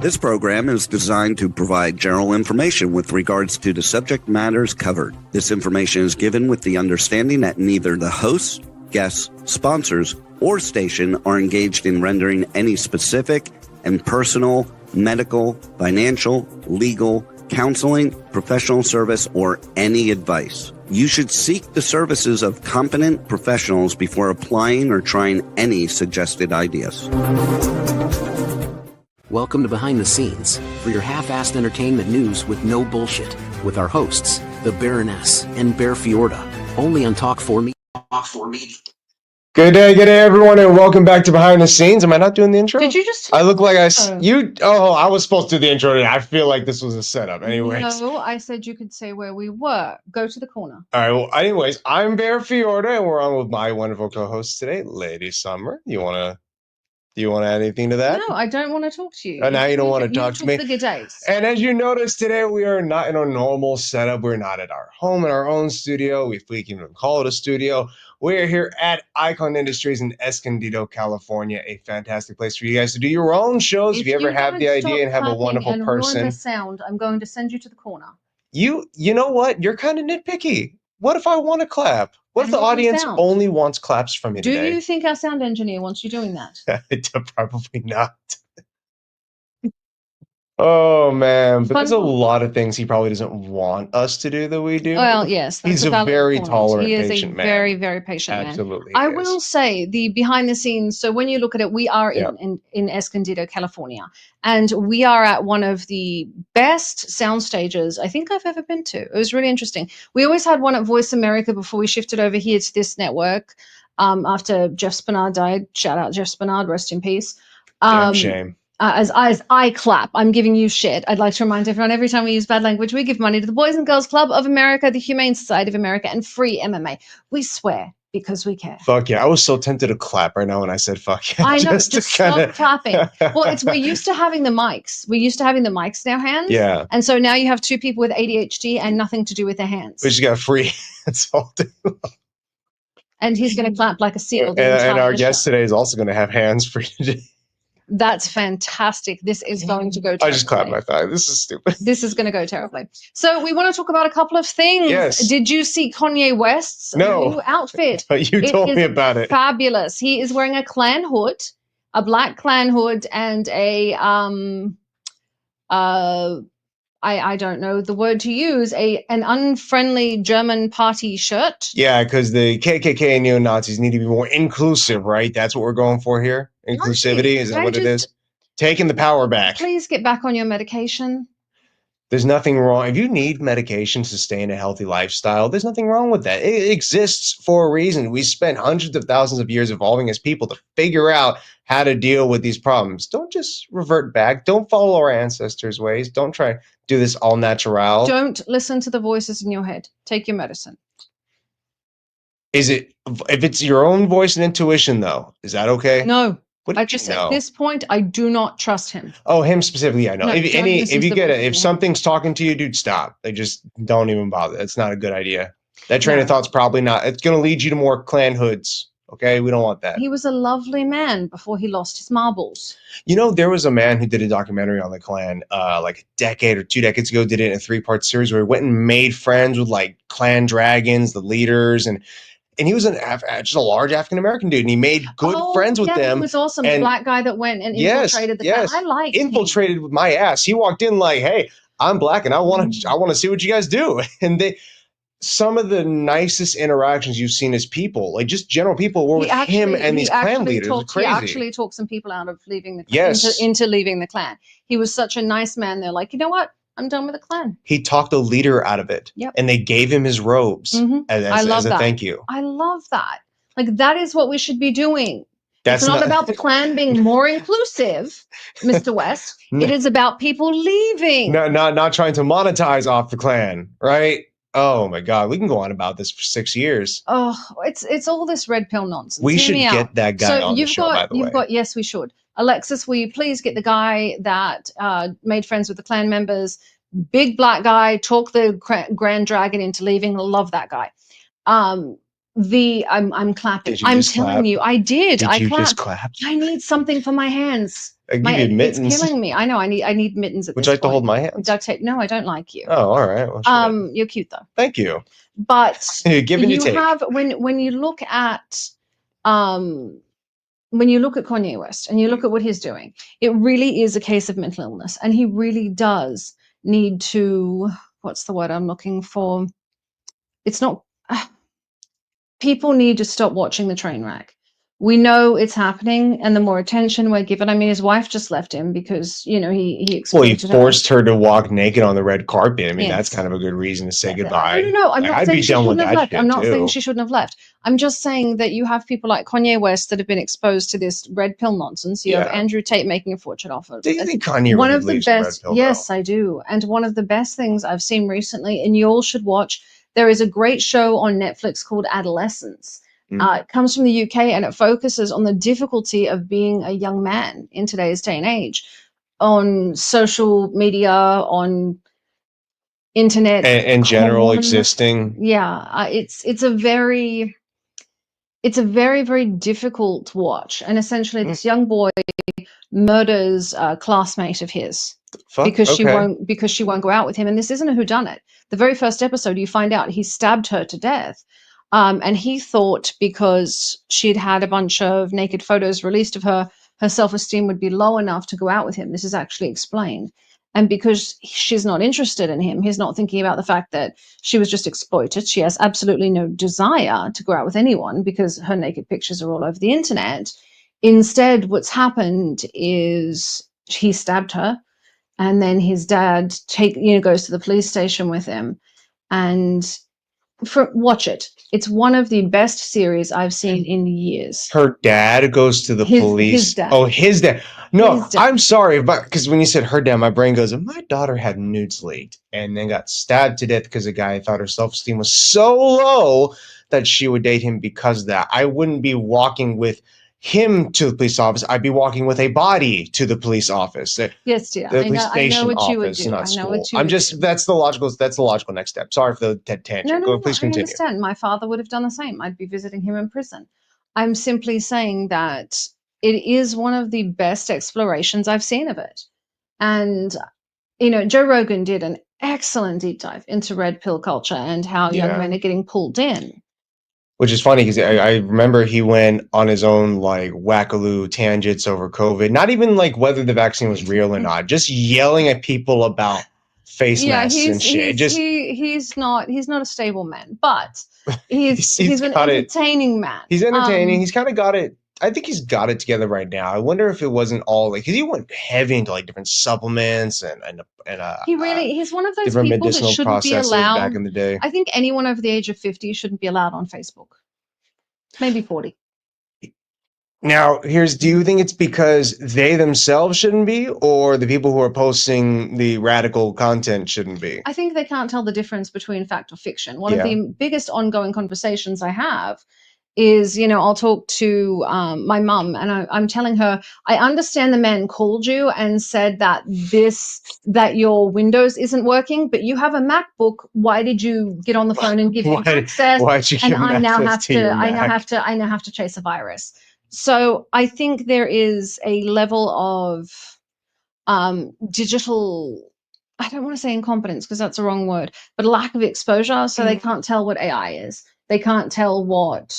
This program is designed to provide general information with regards to the subject matters covered. This information is given with the understanding that neither the hosts, guests, sponsors, or station are engaged in rendering any specific and personal, medical, financial, legal, counseling, professional service, or any advice. You should seek the services of competent professionals before applying or trying any suggested ideas. Welcome to Behind the Scenes, for your half-assed entertainment news with no bullshit, with our hosts, the Baroness and Bear Fiorda, only on Talk4 Media. Good day, everyone, and welcome back to Behind the Scenes. Am I not doing the intro? Did you just? I look like I was supposed to do the intro today. I feel like this was a setup. Anyways. No, I said you could say where we were. Go to the corner. All right, well, anyways, I'm Bear Fiorda, and we're on with my wonderful co-host today, Lady Summer. Do you want to add anything to that? No, I don't want to talk to you. Oh, now you don't want to talk to me? The good days. And as you notice today, we are not in a normal setup. We're not at our home in our own studio. We can even call it a studio. We're here at Icon Industries in Escondido, California, a fantastic place for you guys to do your own shows. If you ever have the idea and have a wonderful person. Ruin the sound, I'm going to send you to the corner. You know what? You're kind of nitpicky. What if I want to clap? What if the audience only wants claps from me today? Do you think our sound engineer wants you doing that? Probably not. Oh, man. But there's a lot of things he probably doesn't want us to do that we do. Well, yes. He's a very tolerant, patient man. He is a very, very patient man. Absolutely. I will say the behind the scenes. So when you look at it, we are in Escondido, California. And we are at one of the best sound stages I think I've ever been to. It was really interesting. We always had one at Voice America before we shifted over here to this network after Jeff Spinard died. Shout out Jeff Spinard, rest in peace. Shame. As I clap, I'm giving you shit. I'd like to remind everyone, every time we use bad language, we give money to the Boys and Girls Club of America, the Humane Society of America, and Free MMA. We swear because we care. Fuck yeah. I was so tempted to clap right now when I said fuck yeah. I know, just stop clapping. Well, we're used to having the mics. We're used to having the mics in our hands. Yeah. And so now you have two people with ADHD and nothing to do with their hands. We just got free hands all day long. And he's going to clap like a seal. And our guest today is also going to have hands free today. That's fantastic. This is going to go terribly. I just clapped my thigh. This is stupid. This is going to go terribly. So we want to talk about a couple of things. Yes. Did you see Kanye West's new outfit? You told me about it. Fabulous. He is wearing a Klan hood, a black Klan hood, and a I don't know the word to use, an unfriendly German party shirt. Yeah, because the KKK and neo-Nazis need to be more inclusive, right? That's what we're going for here. Inclusivity, is that what it is? Taking the power back. Please get back on your medication. There's nothing wrong. If you need medication to sustain a healthy lifestyle, there's nothing wrong with that. It exists for a reason. We spent hundreds of thousands of years evolving as people to figure out how to deal with these problems. Don't just revert back. Don't follow our ancestors' ways. Don't try to do this all natural. Don't listen to the voices in your head. Take your medicine. Is it, if it's your own voice and intuition, though, is that okay? No. I just at this point, I do not trust him. Oh, him specifically, I know. No, if something's talking to you, dude, stop. They just don't even bother. It's not a good idea. That train of thought's probably not. It's going to lead you to more Klan hoods. Okay, we don't want that. He was a lovely man before he lost his marbles. You know, there was a man who did a documentary on the Klan like a decade or 2 decades ago, did it in a 3-part series where he went and made friends with like Klan dragons, the leaders, and he was just a large African-American dude, and he made good friends with them. He was awesome. The black guy that went and infiltrated the Klan. I liked infiltrated with my ass. He walked in like, hey, I'm black and I want to see what you guys do. And some of the nicest interactions you've seen as people, like just general people, were with him and these Klan leaders. Crazy. He actually talked some people out of leaving the Klan, into leaving the Klan. He was such a nice man. They're like, you know what? I'm done with the Klan. He talked a leader out of it. Yep. And they gave him his robes as a thank you. I love that. Like, that is what we should be doing. It's not about the Klan being more inclusive, Mr. West. It is about people leaving. No, not trying to monetize off the Klan, right? Oh my God, we can go on about this for 6 years. Oh, it's all this red pill nonsense. We should get that guy on the show, by the way. Yes, we should. Alexis, will you please get the guy that made friends with the Klan members, big black guy, talk the Grand Dragon into leaving? Love that guy. I'm clapping. Did you I'm just telling clap? you, I did. Did I you just clapped. clap? I need something for my hands. I give you It's mittens. killing me. I know. I need mittens at Would this you like to point. hold my hands? Duct tape. No, I don't like you. Oh, all right. Well, shit. You're cute though. Thank you. But Give and you take. have when you look at when you look at Kanye West and you look at what he's doing, it really is a case of mental illness, and he really does need to. What's the word I'm looking for? It's not. People need to stop watching the train wreck. We know it's happening, and the more attention we're given. I mean, his wife just left him because he Well, he exploited forced her to walk naked on the red carpet. I mean, that's Yes. kind of a good reason to say goodbye. No. I'm Like, not I'd saying be she done with shouldn't have that left. shit I'm not saying too. she shouldn't have left. I'm just saying that you have people like Kanye West that have been exposed to this red pill nonsense. You have Yeah. Andrew Tate making a fortune off of it. Do you think Kanye One really of the believes in red best, pill, yes, though? I do. And one of the best things I've seen recently, and you all should watch, there is a great show on Netflix called Adolescence. It comes from the UK, and it focuses on the difficulty of being a young man in today's day and age on social media, on internet, And general porn. existing. Yeah, it's a very very difficult watch, and essentially this young boy murders a classmate of his because she won't go out with him, and this isn't a whodunit. The very first episode, you find out he stabbed her to death. And he thought because she'd had a bunch of naked photos released of her, her self-esteem would be low enough to go out with him. This is actually explained. And because she's not interested in him, he's not thinking about the fact that she was just exploited. She has absolutely no desire to go out with anyone because her naked pictures are all over the internet. Instead, what's happened is he stabbed her, and then his dad goes to the police station with him, and watch it. It's one of the best series I've seen in years. Her dad goes to the police. His dad. Oh, his dad. No, His dad. I'm sorry, but because when you said her dad, my brain goes, my daughter had nudes leaked and then got stabbed to death because a guy thought her self-esteem was so low that she would date him because of that. I wouldn't be walking with him to the police office. I'd be walking with a body to the police office. Yes, dear. The police station I know what you would office, do. not I know school. what you I'm would just do. that's the logical next step. Sorry for the tangent. No, Please I continue. understand. My father would have done the same. I'd be visiting him in prison. I'm simply saying that it is one of the best explorations I've seen of it. And Joe Rogan did an excellent deep dive into red pill culture and how young men are getting pulled in. Which is funny because I remember he went on his own like wackaloo tangents over COVID. Not even like whether the vaccine was real or not, just yelling at people about face masks and shit. He's not a stable man, but he's an entertaining man. He's entertaining. He's kind of got it. I think he's got it together right now. I wonder if it wasn't all like because he went heavy into like different supplements and he's one of those different people that medicinal shouldn't be processes allowed. back in the day. I think anyone over the age of 50 shouldn't be allowed on Facebook. Maybe 40. Now, do you think it's because they themselves shouldn't be, or the people who are posting the radical content shouldn't be? I think they can't tell the difference between fact or fiction. One of the biggest ongoing conversations I have is, I'll talk to my mum and I'm telling her, I understand the man called you and said that your Windows isn't working, but you have a MacBook. Why did you get on the phone and give him access? Why'd you give him access to your Mac? I now have to chase a virus. So I think there is a level of digital, I don't want to say incompetence because that's the wrong word, but a lack of exposure. So they can't tell what AI is. They can't tell what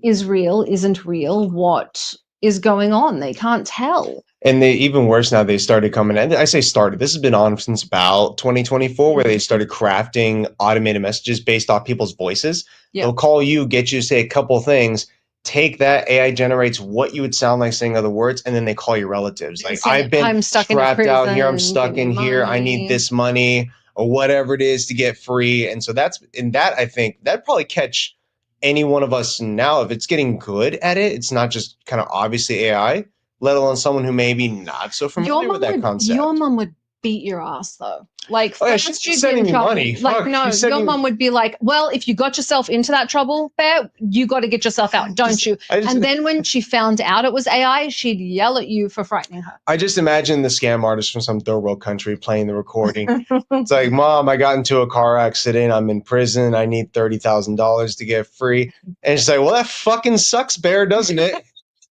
is real, isn't real, what is going on. They can't tell. And even worse now, they started coming in. I say started. This has been on since about 2024, where they started crafting automated messages based off people's voices. Yep. They'll call you, get you to say a couple things. Take that, AI generates what you would sound like saying other words, and then they call your relatives. Like, I'm stuck trapped out here, I'm stuck in here, I need this money, or whatever it is to get free. And so I think that probably catch any one of us now. If it's getting good at it, it's not just kind of obviously AI, let alone someone who may be not so familiar with that concept. Your mom would beat your ass though. Like, Oh, yeah, first she's you'd sending get in me trouble. money. Like, Fuck, no, she's sending your me- mom would be like, well, if you got yourself into that trouble, Bear, you got to get yourself out, don't you? And then when she found out it was AI, she'd yell at you for frightening her. I just imagine the scam artist from some third world country playing the recording. It's like, Mom, I got into a car accident. I'm in prison. I need $30,000 to get free. And she's like, well, that fucking sucks, Bear, doesn't it?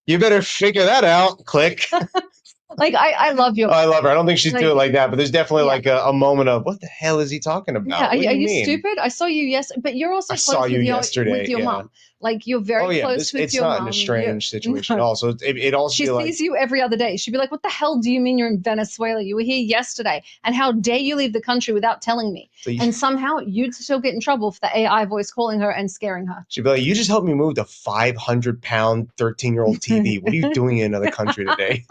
You better figure that out. Click. Like, I love your. I love her. I don't think she's Like, doing it like that, but there's definitely yeah. like a moment of, what the hell is he talking about? Yeah, What do are you you mean? stupid? I saw you yesterday, but you're also I close saw with you your, yesterday, with your yeah. mom. Like, you're very close with it's your not mom. in a strange situation No. at all. So it also She be like, sees you every other day. She'd be like, what the hell do you mean you're in Venezuela? You were here yesterday. And how dare you leave the country without telling me? so you, And somehow you'd still get in trouble for the AI voice calling her and scaring her. she'd be like, you just helped me move the 500-pound 13-year-old TV. What are you doing in another country today?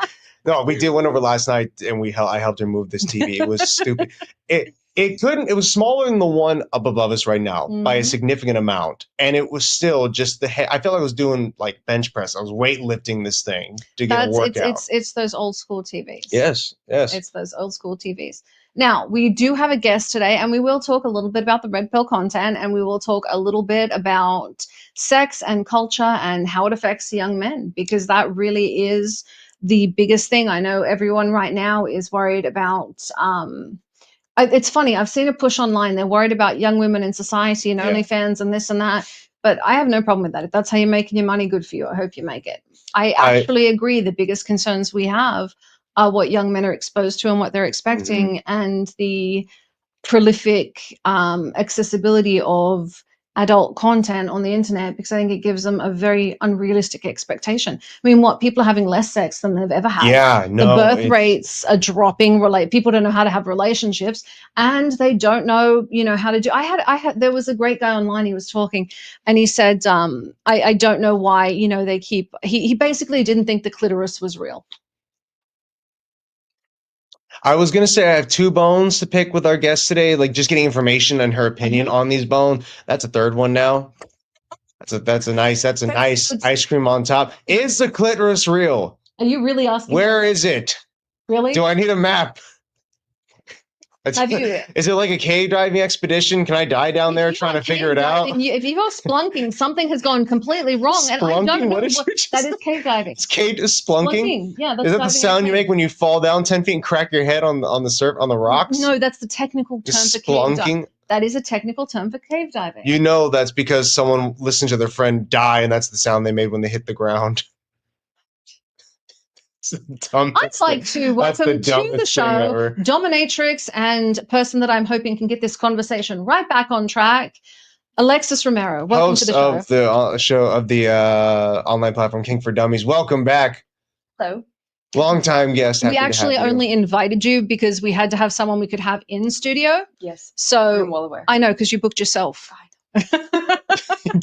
No, we did went over last night, and I helped her move this TV. It was stupid. It was smaller than the one up above us right now by a significant amount, and it was still just I felt like I was doing like bench press. I was weightlifting this thing to get a workout. It's those old school TVs. Yes. It's those old school TVs. Now, we do have a guest today, and we will talk a little bit about the red pill content, and we will talk a little bit about sex and culture and how it affects young men, because that really is the biggest thing. I know everyone right now is worried about. It's funny. I've seen a push online. They're worried about young women in society and OnlyFans and this and that. But I have no problem with that. If that's how you're making your money, good for you. I hope you make it. I actually agree. The biggest concerns we have are what young men are exposed to and what they're expecting, and the prolific accessibility of adult content on the internet, because I think it gives them a very unrealistic expectation. I mean, people are having less sex than they've ever had. Yeah, no. The birth rates are dropping. People don't know how to have relationships, and they don't know, how to do. There was a great guy online. He was talking, and he said, I don't know why, they keep. He basically didn't think the clitoris was real. I was gonna say I have 2 bones to pick with our guest today, like just getting information and her opinion on these bones. That's a third one now. That's a nice ice cream on top. Is the clitoris real? Are you really asking? Where is it? Really? Do I need a map? Have you? Is it like a cave diving expedition? Can I die down there trying to figure it out? If you are splunking, something has gone completely wrong. Splunking? And I don't know What that is cave diving. It's cave splunking? Yeah, that's is that the sound you make when you fall down 10 feet and crack your head on the rocks? No, that's the technical term for cave diving. That is a technical term for cave diving. You know that's because someone listened to their friend die, and that's the sound they made when they hit the ground. I'd like to welcome to the show dominatrix and person that I'm hoping can get this conversation right back on track, Alexis Romero. Welcome to the show. Host of the show of the online platform Kink4Dummies. Welcome back. Hello. Long time guest. We actually only invited you because we had to have someone we could have in studio. Yes. So I'm well aware. I know, because you booked yourself.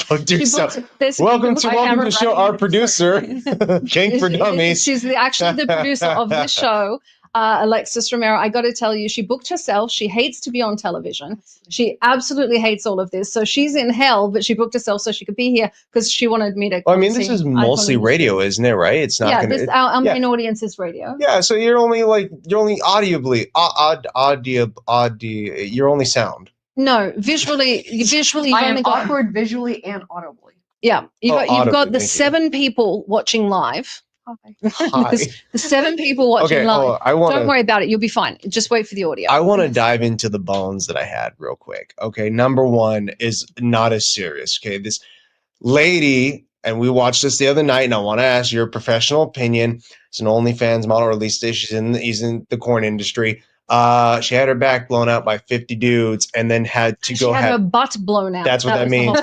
Booked yourself. Welcome to the show. Our producer, Kink4Dummies. She's actually the producer of this show, Alexis Romero. I got to tell you, she booked herself. She hates to be on television. She absolutely hates all of this. So she's in hell, but she booked herself so she could be here because she wanted me to. Well, I mean, this is mostly radio, isn't it? Right? It's not. Yeah, our main audience is radio. Yeah, so you're only audibly, you're only sound. No, visually, I am awkward visually and audibly. Yeah, you've got the 7 people watching live. Hi. The 7 people watching live. Don't worry about it. You'll be fine. Just wait for the audio. I want to dive into the bones that I had real quick. Okay, number 1 is not as serious. Okay, this lady, and we watched this the other night, and I want to ask your professional opinion. It's an OnlyFans model, or at least she's in the porn industry. She had her back blown out by 50 dudes, and then had to go. She had her butt blown out. That's what that means.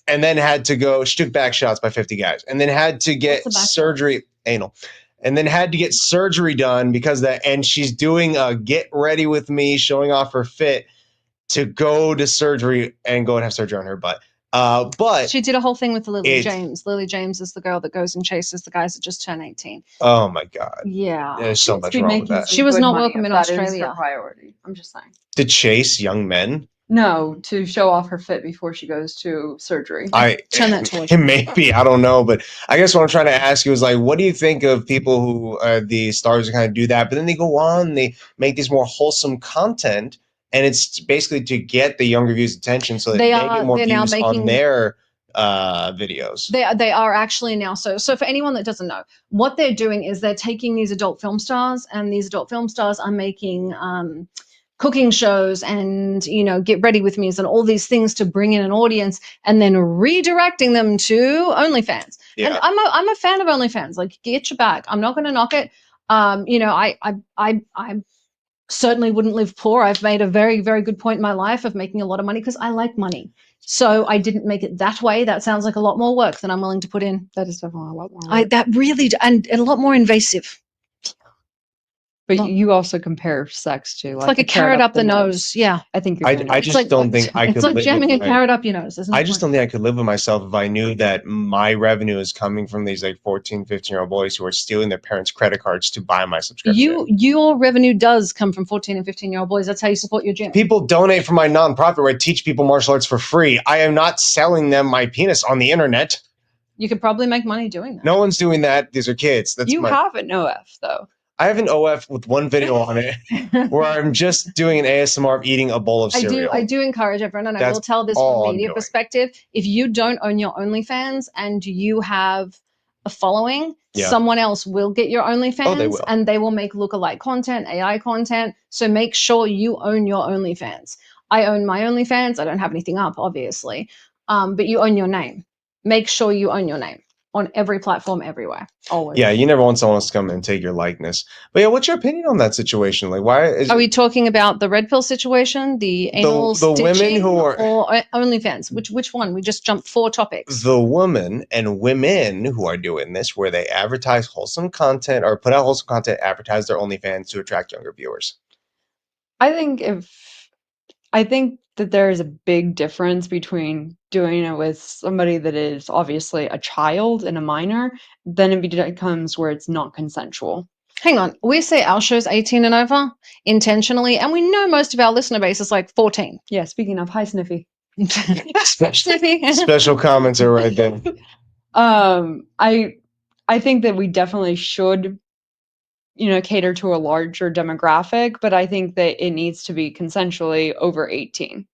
And then had to go. She took back shots by 50 guys, and then had to get surgery, anal, and then had to get surgery done because of that. And she's doing a get ready with me, showing off her fit to go to surgery and go and have surgery on her butt. But she did a whole thing with Lily James. Lily James is the girl that goes and chases the guys that just turn 18. Oh my God. Yeah. There's so much wrong with that. She was not welcome in Australia. Australia. That is her priority. I'm just saying. To chase young men? No, to show off her fit before she goes to surgery. Turn that towards it may be, I don't know, but I guess what I'm trying to ask you is like, what do you think of people who the stars kind of do that, but then they go on, they make these more wholesome content, and it's basically to get the younger viewers' attention so that they get more views on their videos. They are actually now so for anyone that doesn't know, what they're doing is they're taking these adult film stars, and these adult film stars are making cooking shows and get ready with me's and all these things to bring in an audience, and then redirecting them to OnlyFans. Yeah. And I'm a fan of OnlyFans. Like, get your back. I'm not going to knock it. I certainly wouldn't live poor. I've made a very, very good point in my life of making a lot of money because I like money. So I didn't make it that way. That sounds like a lot more work than I'm willing to put in. That is definitely a lot more work. That really, and a lot more invasive. But you also compare sex to like a carrot up the nose. Yeah, I think you're I just don't think I could. It's like jamming a carrot up your nose. I just don't think I could live with myself if I knew that my revenue is coming from these like 14, 15-year-old boys who are stealing their parents' credit cards to buy my subscription. Your revenue does come from 14 and 15-year-old boys. That's how you support your gym. People donate for my nonprofit where I teach people martial arts for free. I am not selling them my penis on the internet. You could probably make money doing that. No one's doing that. These are kids. You have an OF though. I have an OF with one video on it where I'm just doing an ASMR of eating a bowl of cereal. I do encourage everyone, and I will tell this from a media perspective. If you don't own your OnlyFans and you have a following, someone else will get your OnlyFans, and they will make lookalike content, AI content. So make sure you own your OnlyFans. I own my OnlyFans. I don't have anything up, obviously, but you own your name. Make sure you own your name on every platform, everywhere, always. Yeah, you never want someone else to come and take your likeness. But yeah, what's your opinion on that situation? Like, why are we talking about the red pill situation, the anal the women who are or OnlyFans? Which one? We just jumped 4 topics. The women who are doing this, where they advertise wholesome content or put out wholesome content, advertise their OnlyFans to attract younger viewers. I think that there is a big difference between doing it with somebody that is obviously a child and a minor, then it becomes where it's not consensual. Hang on. We say our show's 18 and over intentionally, and we know most of our listener base is like 14. Yeah, speaking of, hi, Sniffy. Sniffy. Special comments are right there. I think that we definitely should cater to a larger demographic, but I think that it needs to be consensually over 18.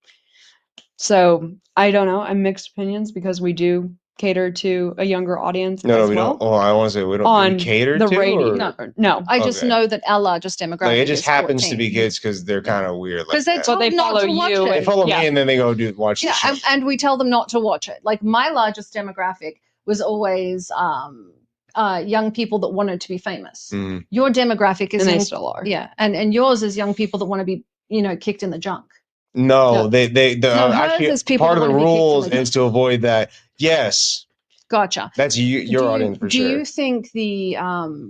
So I don't know. I'm mixed opinions because we do cater to a younger audience. No, we don't. Oh, I want to say we don't cater the to radio. No. I just know that our largest demographic. Like, it just happens 14. to be kids because they're kind of weird. Because they follow you. They follow me and then they go watch the show. And we tell them not to watch it. Like, my largest demographic was always young people that wanted to be famous. Mm. Your demographic is, and they still are. Yeah, and yours is young people that want to be, kicked in the junk. No, they actually part of the rules is to avoid that. Yes. Gotcha. That's your audience for sure. Do you think the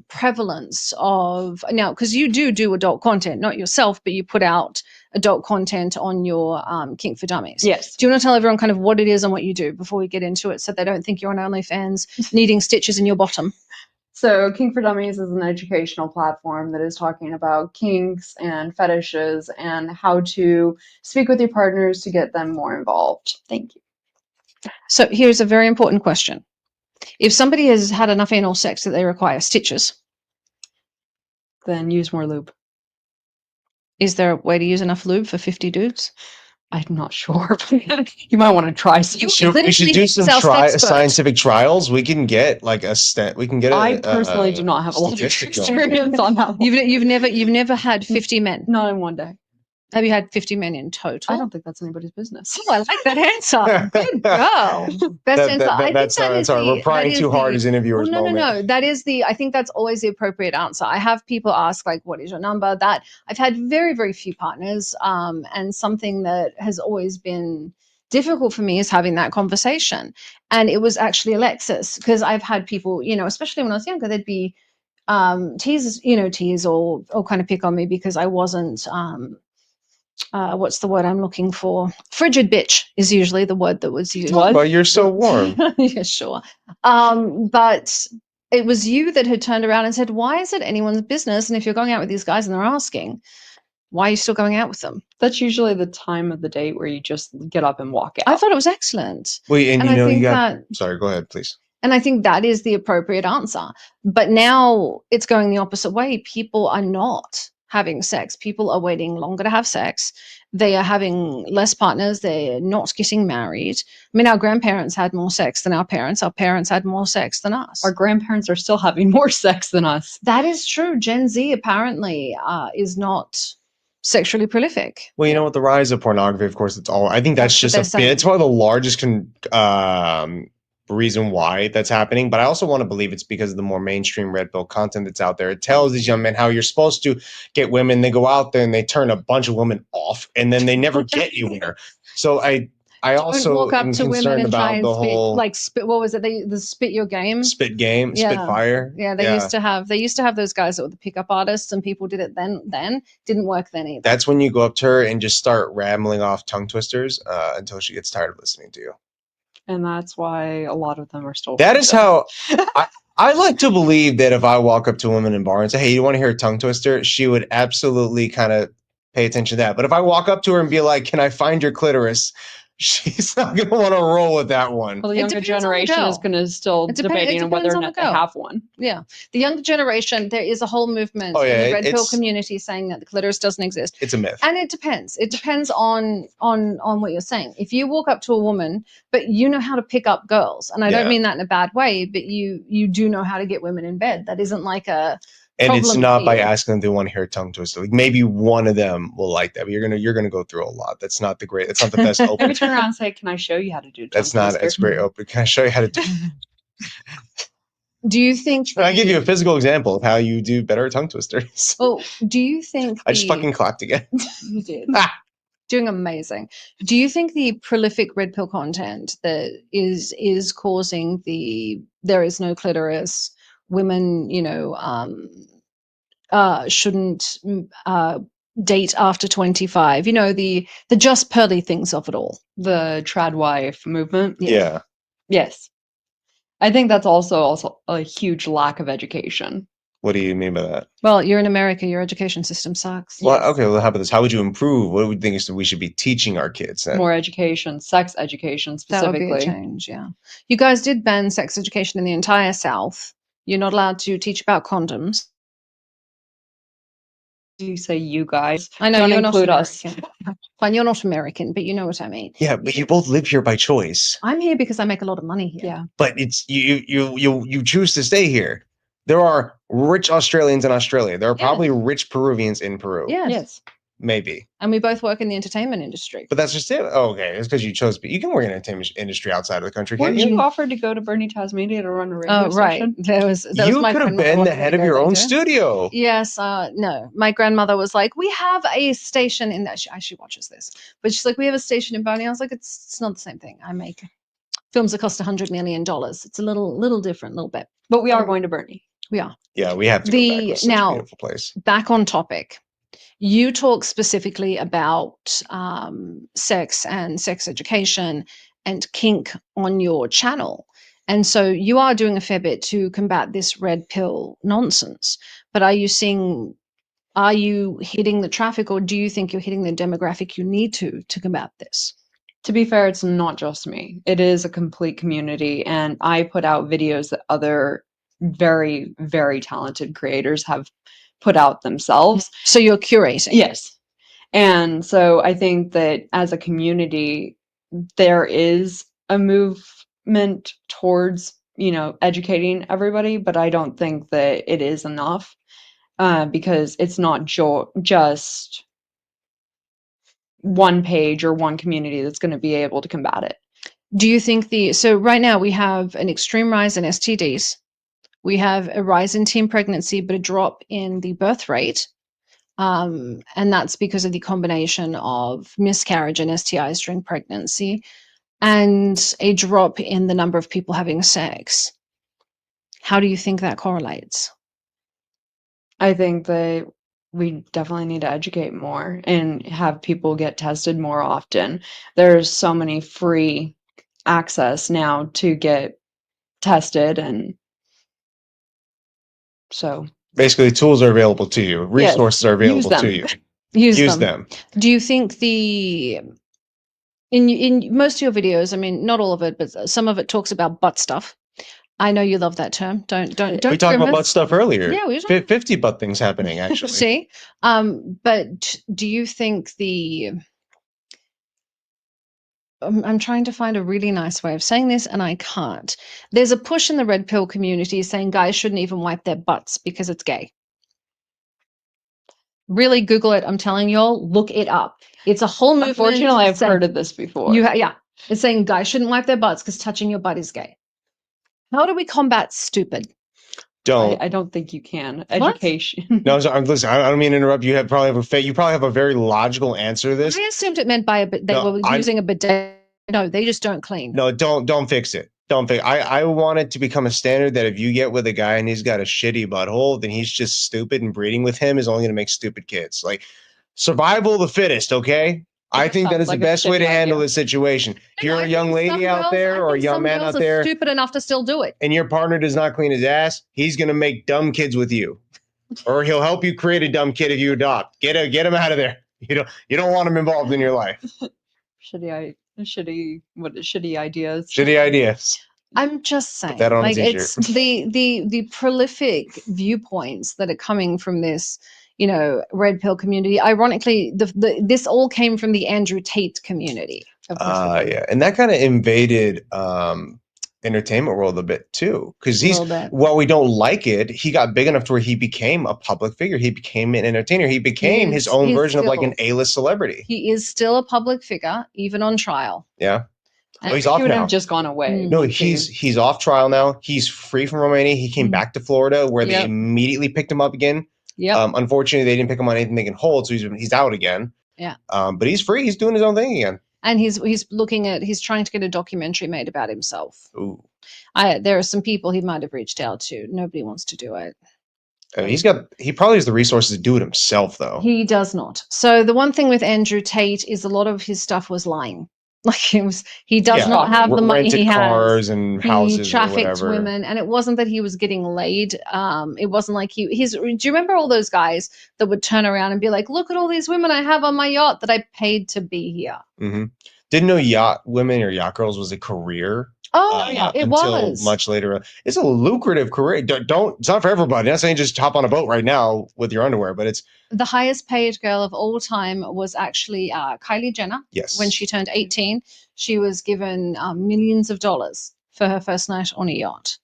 prevalence of now, because you do adult content, not yourself, but you put out adult content on your Kink4Dummies. Yes. Do you want to tell everyone kind of what it is and what you do before we get into it, so they don't think you're on OnlyFans needing stitches in your bottom? So Kink4Dummies is an educational platform that is talking about kinks and fetishes and how to speak with your partners to get them more involved. Thank you. So here's a very important question. If somebody has had enough anal sex that they require stitches, then use more lube. Is there a way to use enough lube for 50 dudes? I'm not sure. You might want to try some. We should do some scientific trials. We can get like a stent. We can get. I personally do not have a lot of experience on that. You've never had 50 men. Not in one day. Have you had 50 men in total? I don't think that's anybody's business. Oh, I like that answer. Good girl. Best answer. That's sorry. We're prying too hard as interviewers. Well, no. That is I think that's always the appropriate answer. I have people ask, like, what is your number? That I've had very, very few partners. And something that has always been difficult for me is having that conversation. And it was actually Alexis, because I've had people, especially when I was younger, they'd be tease or kind of pick on me because I wasn't what's the word I'm looking for? Frigid bitch is usually the word that was used. But you're so warm. Yeah, sure. But it was you that had turned around and said, why is it anyone's business? And if you're going out with these guys and they're asking, Why are you still going out with them? That's usually the time of the date where you just get up and walk out. I thought it was excellent. Wait, and And you I know, think you got. that, Sorry, go ahead, please. and I think that is the appropriate answer. But now it's going the opposite way. People are not having sex. People are waiting longer to have sex. They are having less partners. They're not getting married. I mean, our grandparents had more sex than our parents. Our parents had more sex than us. Our grandparents are still having more sex than us. That is true. Gen Z apparently is not sexually prolific. Well, you know, with the rise of pornography, of course, it's all. I think that's That's what just they're a bit. saying. It's one of the largest reason why that's happening. But I also want to believe it's because of the more mainstream red pill content that's out there. It tells these young men how you're supposed to get women. They go out there and they turn a bunch of women off, and then they never get anywhere. So I Don't also walk up am to women concerned and try about and the spit, whole like spit. What was it? The spit your game. spit game, Yeah. spit fire. Yeah, they used to have those guys that were the pickup artists, and people did it then didn't work then either. That's when you go up to her and just start rambling off tongue twisters until she gets tired of listening to you. And that's why a lot of them are still. That is how I like to believe that if I walk up to a woman in bar and say, "Hey, you want to hear a tongue twister?" she would absolutely kind of pay attention to that. But if I walk up to her and be like, "Can I find your clitoris?" she's not going to want to roll with that one. Well, the It younger depends on the generation is girl. going to still It debating on whether depends or on not the they girl. have one. Yeah, the younger generation, there is a whole movement Oh, yeah, in the red pill it's- community saying that the clitoris doesn't exist. It's a myth. And it depends. It depends on what you're saying. If you walk up to a woman, but you know how to pick up girls, and I Yeah. don't mean that in a bad way, but you do know how to get women in bed. That isn't like a And it's problem not for by you. asking them to want to hear a tongue twister. Like maybe one of them will like that, but you're gonna go through a lot. That's not the great. That's not the best Maybe open. turn around and say, "Can I show you how to do?" That's tongue not. twister?" It's great open. Can I show you how to do? Do you think? Can I give you a physical example of how you do better tongue twisters? Oh, do you think? I just fucking clapped again. You did. Doing amazing. Do you think the prolific red pill content that is causing there is no clitoris, women, shouldn't date after 25, the just pearly things of it all? The trad wife movement. Yeah. Yes, I think that's also a huge lack of education. What do you mean by that? Well, you're in America. Your education system sucks. Well, okay. Well, how about this? How would you improve? What do you think is we should be teaching our kids then? More education, sex education That would be a specifically. change, yeah. You guys did ban sex education in the entire South. You're not allowed to teach about condoms. You say you guys. I know Don't you're not include us. American. Fine, you're not American, but you know what I mean. Yeah, but you both live here by choice. I'm here because I make a lot of money here. Yeah. But it's you choose to stay here. There are rich Australians in Australia. There are probably rich Peruvians in Peru. Yes. Maybe. And we both work in the entertainment industry. But that's just it. Oh, okay. It's because you chose. You can work in the entertainment industry outside of the country, can't Weren't you? you offered to go to Bernie, Tasmania to run a radio Oh, right. station? That was You my could have grandmother been wanted the me head to of go your there own too. studio. Yes, no. My grandmother was like, "We have a station in that." She watches this, but she's like, "We have a station in Bernie." I was like, "It's not the same thing. I make films that cost $100 million. It's a little different, a little bit." But we are going to Bernie. We are. Yeah, we have to go back. It's such a beautiful place. Back on topic. You talk specifically about sex and sex education and kink on your channel. And so you are doing a fair bit to combat this red pill nonsense. But are you hitting the traffic, or do you think you're hitting the demographic you need to combat this? To be fair, it's not just me. It is a complete community. And I put out videos that other very, very talented creators have put out themselves. So you're curating. Yes. And so I think that as a community, there is a movement towards, educating everybody, but I don't think that it is enough because it's not just one page or one community that's going to be able to combat it. Do you think so right now we have an extreme rise in STDs. We have a rise in teen pregnancy, but a drop in the birth rate. And that's because of the combination of miscarriage and STIs during pregnancy, and a drop in the number of people having sex. How do you think that correlates? I think that we definitely need to educate more and have people get tested more often. There's so many free access now to get tested, and so basically tools are available to you. Resources are available to you. Use them. Do you think in most of your videos, I mean, not all of it, but some of it talks about butt stuff. I know you love that term. Don't we talked about butt stuff earlier. Yeah, we 50 butt things happening actually. See, but do you think I'm trying to find a really nice way of saying this, and I can't. There's a push in the red pill community saying guys shouldn't even wipe their butts because it's gay. Really Google it. I'm telling y'all, look it up. It's a whole movement. Unfortunately, I've heard of this before. Yeah. It's saying guys shouldn't wipe their butts because touching your butt is gay. How do we combat stupid? I don't think you can. Education. No, listen, I don't mean to interrupt. You probably have a very logical answer to this. I assumed it meant by they were using a bidet. No, they just don't clean. No, don't fix it. Don't fix. I want it to become a standard that if you get with a guy and he's got a shitty butthole, then he's just stupid, and breeding with him is only going to make stupid kids. Like, survival of the fittest. Okay. I think that is the best way to handle this situation. If you're a young lady out there or a young man out there, stupid enough to still do it, and your partner does not clean his ass, he's going to make dumb kids with you, or he'll help you create a dumb kid if you adopt. Get him out of there. You don't want him involved in your life. Shitty ideas. Shitty ideas. I'm just saying, that on like, it's the prolific viewpoints that are coming from this, red pill community. Ironically, this all came from the Andrew Tate community. Yeah, and that kind of invaded entertainment world a bit too, because while we don't like it, he got big enough to where he became a public figure. He became an entertainer. He became his own version of like an A-list celebrity. He is still a public figure, even on trial. Yeah. Well, he's off now. He would have just gone away. No, he's off trial now. He's free from Romania. He came back to Florida, where they immediately picked him up again. Yeah. Unfortunately, they didn't pick him on anything they can hold, so he's out again. Yeah. But he's free. He's doing his own thing again. And he's trying to get a documentary made about himself. Ooh. There are some people he might have reached out to. Nobody wants to do it. He probably has the resources to do it himself, though. He does not. So the one thing with Andrew Tate is a lot of his stuff was lying. Like he does not have the money he has. Cars and houses. He trafficked women, and it wasn't that he was getting laid. It wasn't like do you remember all those guys that would turn around and be like, "Look at all these women I have on my yacht that I paid to be here." Mm-hmm. Didn't know yacht women or yacht girls was a career. Oh, it was much later. It's a lucrative career. It's not for everybody. I'm not saying just hop on a boat right now with your underwear, but it's the highest paid girl of all time was actually Kylie Jenner. Yes. When she turned 18, she was given millions of dollars for her first night on a yacht,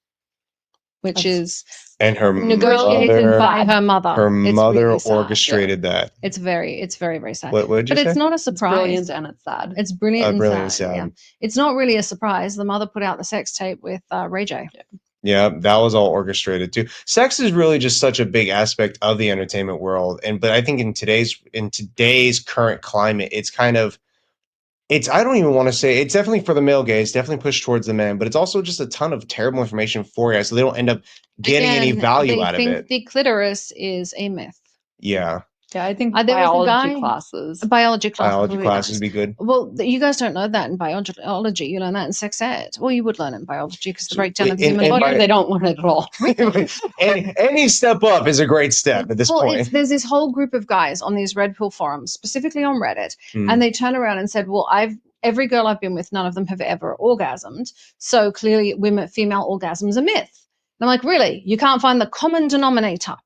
which is negotiated by her mother. Her mother orchestrated that. It's very, very sad. What did you say? It's not a surprise. It's brilliant and it's sad. It's brilliant and sad. Yeah. It's not really a surprise. The mother put out the sex tape with Ray J. Yeah, that was all orchestrated too. Sex is really just such a big aspect of the entertainment world, but I think in today's current climate, it's kind of I don't even want to say it's definitely for the male gaze, definitely pushed towards the men, but it's also just a ton of terrible information for guys, so they don't end up getting any value out of it. They think the clitoris is a myth. Yeah. Yeah, I think biology classes would be good. Well, you guys don't know that in biology. You learn that in sex ed. Well, you would learn it in biology because the breakdown of the human body. They don't learn it at all. any step up is a great step at this point. There's this whole group of guys on these red pill forums, specifically on Reddit, and they turn around and said, well, every girl I've been with, none of them have ever orgasmed. So clearly female orgasm's a myth. And I'm like, really? You can't find the common denominator?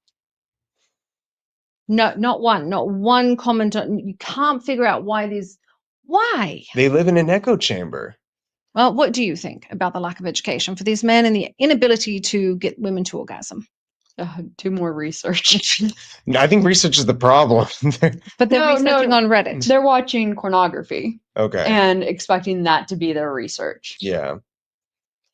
No, not one comment. You can't figure out why. They live in an echo chamber. Well, what do you think about the lack of education for these men and the inability to get women to orgasm? Do more research. I think research is the problem. But they're researching on Reddit. They're watching pornography. Okay. And expecting that to be their research. Yeah.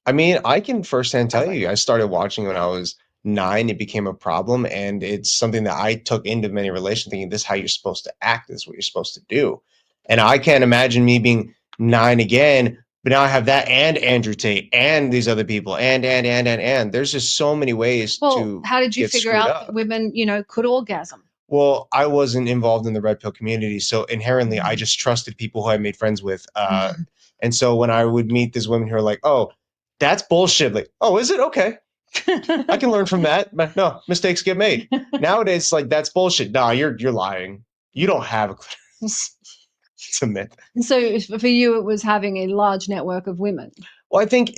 I mean, I can firsthand tell you, I started watching when I was 9. It became a problem, and it's something that I took into many relations, thinking this is how you're supposed to act, this is what you're supposed to do. And I can't imagine me being 9 again, but now I have that and Andrew Tate and these other people and there's just so many ways to how did you figure out that women, could orgasm? Well, I wasn't involved in the red pill community, so inherently I just trusted people who I made friends with. And so when I would meet these women who are like, oh, that's bullshit. Like, oh, is it? Okay. I can learn from that. But no, mistakes get made. Nowadays, like, that's bullshit. Nah, you're lying. You don't have a clitoris. It's a myth. So for you, it was having a large network of women. Well, I think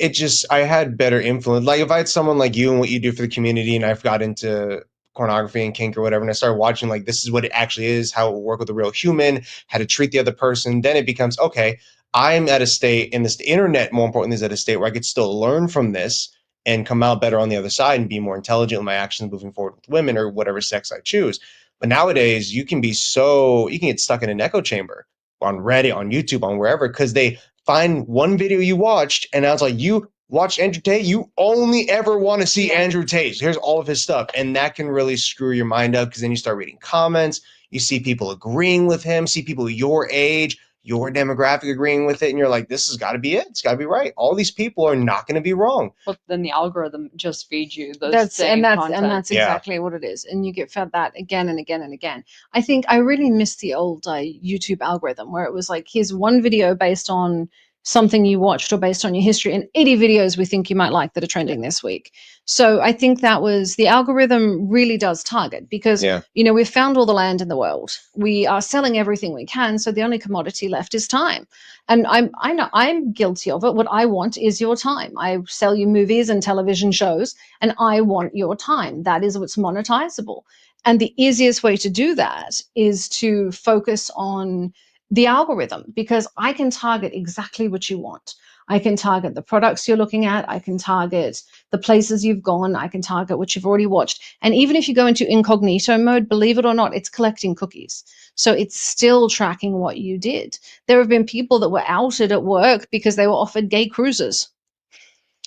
I had better influence. Like if I had someone like you and what you do for the community, and I've got into pornography and kink or whatever, and I started watching like this is what it actually is, how it will work with a real human, how to treat the other person, then it becomes okay. I'm at a state, and this internet, more importantly, is at a state where I could still learn from this and come out better on the other side and be more intelligent in my actions moving forward with women or whatever sex I choose. But nowadays, you can get stuck in an echo chamber on Reddit, on YouTube, on wherever, because they find one video you watched, and now it's like you watch Andrew Tate, you only ever want to see Andrew Tate. Here's all of his stuff. And that can really screw your mind up because then you start reading comments. You see people agreeing with him, see people your age, your demographic agreeing with it. And you're like, this has got to be it. It's got to be right. All these people are not going to be wrong. But then the algorithm just feeds you those that's content. exactly what it is. And you get fed that again and again and again. I think I really miss the old YouTube algorithm where it was like, here's one video based on something you watched or based on your history and 80 videos we think you might like that are trending this week. So I think that was the algorithm really does target because, we've found all the land in the world. We are selling everything we can. So the only commodity left is time. And I know I'm guilty of it. What I want is your time. I sell you movies and television shows and I want your time. That is what's monetizable. And the easiest way to do that is to focus on the algorithm, because I can target exactly what you want. I can target the products you're looking at. I can target the places you've gone. I can target what you've already watched. And even if you go into incognito mode, believe it or not, it's collecting cookies. So it's still tracking what you did. There have been people that were outed at work because they were offered gay cruises.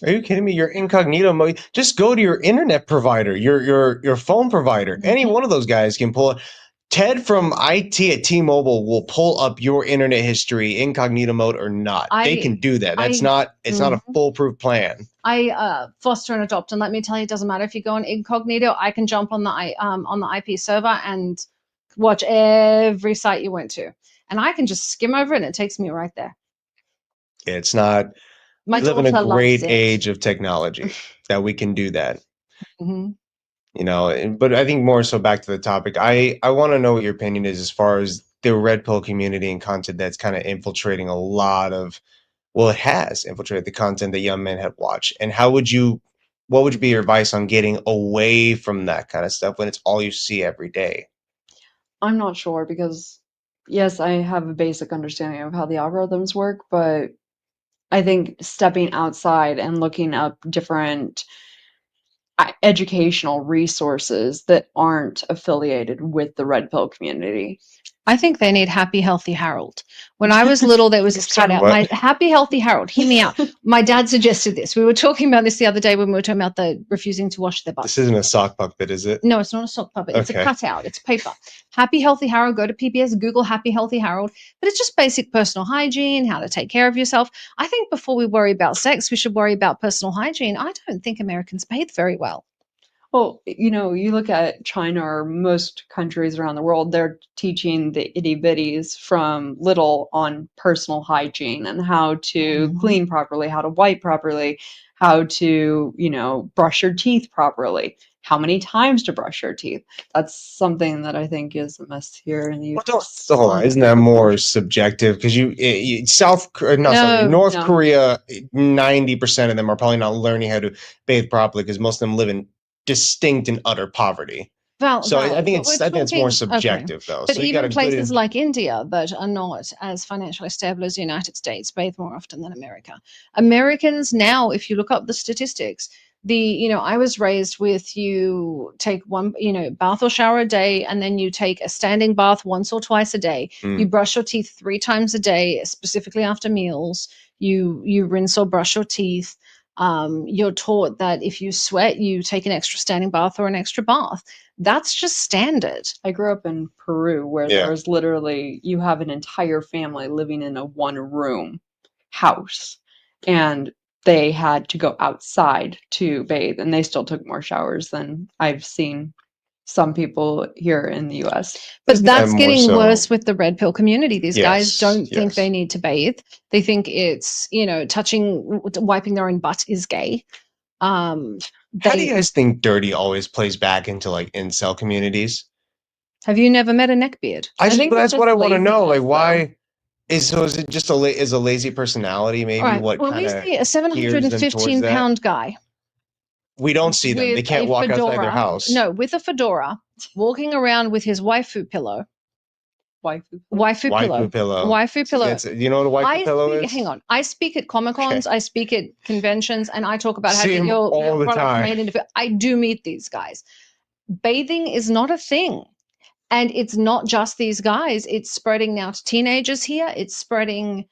Are you kidding me? Your incognito mode. Just go to your internet provider, your phone provider. Mm-hmm. Any one of those guys can pull it. Ted from IT at T-Mobile will pull up your internet history, incognito mode or not. They can do that. It's not a foolproof plan. I foster and adopt, and let me tell you, it doesn't matter if you go on incognito. I can jump on the IP server and watch every site you went to, and I can just skim over it, and it takes me right there. It's not. We live in a great age of technology that we can do that. Mm-hmm. But I think more so back to the topic, I want to know what your opinion is as far as the red pill community and content that's kind of infiltrating a lot of, it has infiltrated the content that young men have watched. And what would be your advice on getting away from that kind of stuff when it's all you see every day? I'm not sure because, yes, I have a basic understanding of how the algorithms work, but I think stepping outside and looking up different educational resources that aren't affiliated with the red pill community. I think they need Happy Healthy Harold. When I was little, there was this cutout. My Happy Healthy Harold, hear me out. My dad suggested this. We were talking about this the other day when we were talking about the refusing to wash their butts. This isn't a sock puppet, is it? No, it's not a sock puppet. It's a cutout. It's paper. Happy Healthy Harold. Go to PBS, Google Happy Healthy Harold. But it's just basic personal hygiene, how to take care of yourself. I think before we worry about sex, we should worry about personal hygiene. I don't think Americans bathe very well. Well, you look at China or most countries around the world, they're teaching the itty bitties from little on personal hygiene and how to clean properly, how to wipe properly, how to, brush your teeth properly, how many times to brush your teeth. That's something that I think is a mess here in the U.S. Hold on. Isn't that more subjective? Because North Korea, 90% of them are probably not learning how to bathe properly because most of them live in distinct and utter poverty. I think it's more subjective though. But so even places like India that are not as financially stable as the United States bathe more often than America. Americans now, if you look up the statistics, I was raised with you take one, bath or shower a day, and then you take a standing bath once or twice a day. You brush your teeth 3 times a day, specifically after meals. You rinse or brush your teeth. You're taught that if you sweat, you take an extra standing bath or an extra bath. That's just standard. I grew up in Peru where there's literally, you have an entire family living in a 1-room house, and they had to go outside to bathe, and they still took more showers than I've seen some people here in the US. But that's getting worse with the red pill community. These guys don't think they need to bathe. They think it's, wiping their own butt is gay. How do you guys think dirty always plays back into like incel communities? Have you never met a neckbeard? I think that's what I want to know. Like, laziness, why is it just is a lazy personality? Maybe All right. what Well, kind we of see a gears them towards 715 that? pound guy We don't see them. They with can't a walk outside their fedora. house. No, with a fedora, walking around with his waifu pillow. Waifu Waifu pillow. Waifu pillow. You know what a waifu pillow is? Hang on. I speak at Comic Cons. Okay. I speak at conventions, and I talk about how to See get 'em your all the products time. made into. I do meet these guys. Bathing is not a thing, and it's not just these guys. It's spreading now to teenagers here. It's spreading.